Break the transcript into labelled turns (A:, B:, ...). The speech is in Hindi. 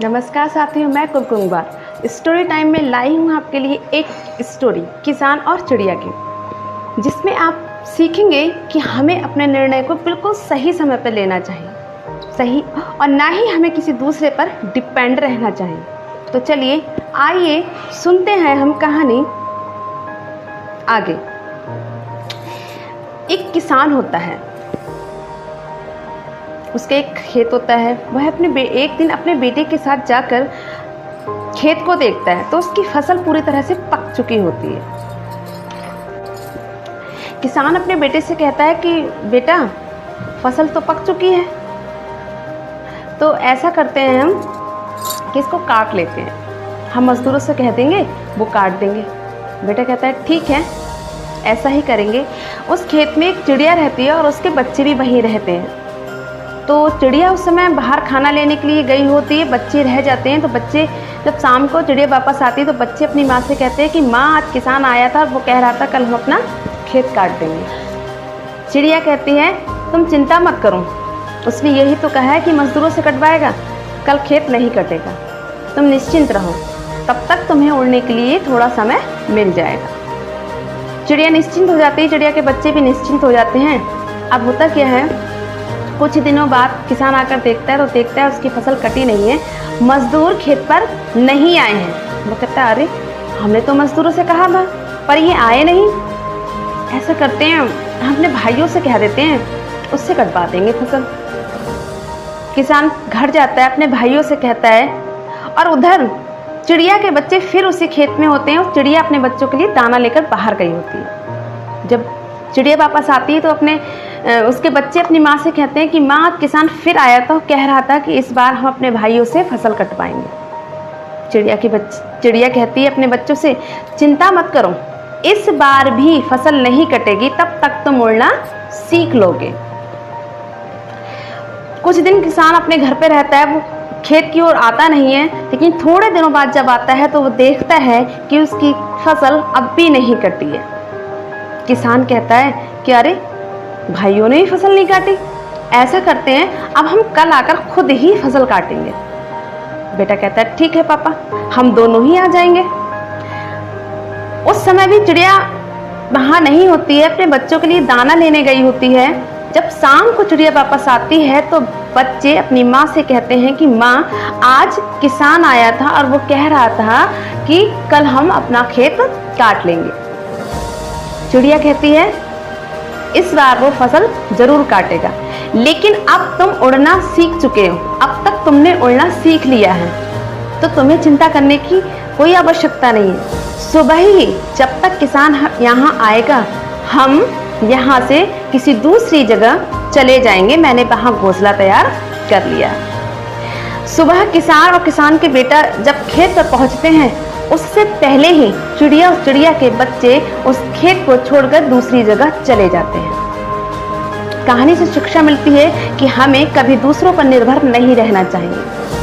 A: नमस्कार साथियों, मैं कुमकुम। स्टोरी टाइम में लाई हूँ आपके लिए एक स्टोरी किसान और चिड़िया की, जिसमें आप सीखेंगे कि हमें अपने निर्णय को बिल्कुल सही समय पर लेना चाहिए, सही, और ना ही हमें किसी दूसरे पर डिपेंड रहना चाहिए। तो चलिए आइए सुनते हैं हम कहानी आगे। एक किसान होता है, उसके एक खेत होता है। वह एक दिन अपने बेटे के साथ जाकर खेत को देखता है तो उसकी फसल पूरी तरह से पक चुकी होती है। किसान अपने बेटे से कहता है कि बेटा, फसल तो पक चुकी है, तो ऐसा करते हैं हम कि इसको काट लेते हैं। हम मजदूरों से कह देंगे, वो काट देंगे। बेटा कहता है ठीक है, ऐसा ही करेंगे। उस खेत में एक चिड़िया रहती है और उसके बच्चे भी वहीं रहते हैं। तो चिड़िया उस समय बाहर खाना लेने के लिए गई होती है, बच्चे रह जाते हैं। तो बच्चे जब शाम को चिड़िया वापस आती है तो बच्चे अपनी माँ से कहते हैं कि माँ, आज किसान आया था, वो कह रहा था कल हम अपना खेत काट देंगे। चिड़िया कहती है तुम चिंता मत करो, उसने यही तो कहा है कि मजदूरों से कटवाएगा, कल खेत नहीं कटेगा, तुम निश्चिंत रहो, तब तक तुम्हें उड़ने के लिए थोड़ा समय मिल जाएगा। चिड़िया निश्चिंत हो जाती है, चिड़िया के बच्चे भी निश्चिंत हो जाते हैं। अब होता क्या है, कुछ दिनों बाद किसान आकर देखता है तो देखता है उसकी फसल कटी नहीं है, मजदूर खेत पर नहीं आए हैं। वो कहता है अरे, हमने तो मजदूरों से कहा था पर ये आए नहीं। ऐसा करते हैं, हम अपने भाइयों से कह देते हैं, उससे कटवा देंगे फसल। किसान घर जाता है, अपने भाइयों से कहता है, और उधर चिड़िया के बच्चे फिर उसी खेत में होते हैं। और चिड़िया अपने बच्चों के लिए दाना लेकर बाहर गई होती है। जब चिड़िया वापस आती है तो उसके बच्चे अपनी माँ से कहते हैं कि माँ, किसान फिर आया था, कह रहा था कि इस बार हम अपने भाइयों से फसल कटवाएंगे। चिड़िया कहती है अपने बच्चों से, चिंता मत करो, इस बार भी फसल नहीं कटेगी, तब तक तुम उड़ना सीख लोगे। कुछ दिन किसान अपने घर पे रहता है, वो खेत की ओर आता नहीं है। लेकिन थोड़े दिनों बाद जब आता है तो वो देखता है कि उसकी फसल अब भी नहीं कटी है। किसान कहता है कि अरे, भाइयों ने ही फसल नहीं काटी। ऐसा करते हैं, अब हम कल आकर खुद ही फसल काटेंगे। बेटा कहता है ठीक है पापा, हम दोनों ही आ जाएंगे। उस समय भी चिड़िया वहां नहीं होती है, अपने बच्चों के लिए दाना लेने गई होती है। जब शाम को चिड़िया वापस आती है तो बच्चे अपनी माँ से कहते हैं कि माँ, आज किसान आया था और वो कह रहा था कि कल हम अपना खेत काट लेंगे। चिड़िया कहती है इस बार वो फसल जरूर काटेगा, लेकिन अब तुम उड़ना सीख चुके हो, अब तक तुमने उड़ना सीख लिया है, तो तुम्हें चिंता करने की कोई आवश्यकता नहीं है। सुबह ही जब तक किसान यहाँ आएगा, हम यहाँ से किसी दूसरी जगह चले जाएंगे, मैंने वहाँ घोंसला तैयार कर लिया। सुबह किसान और किसान के बेटा जब खेत पर पहुँचते हैं, उससे पहले ही चिड़िया और चिड़िया के बच्चे उस खेत को छोड़कर दूसरी जगह चले जाते हैं। कहानी से शिक्षा मिलती है कि हमें कभी दूसरों पर निर्भर नहीं रहना चाहिए।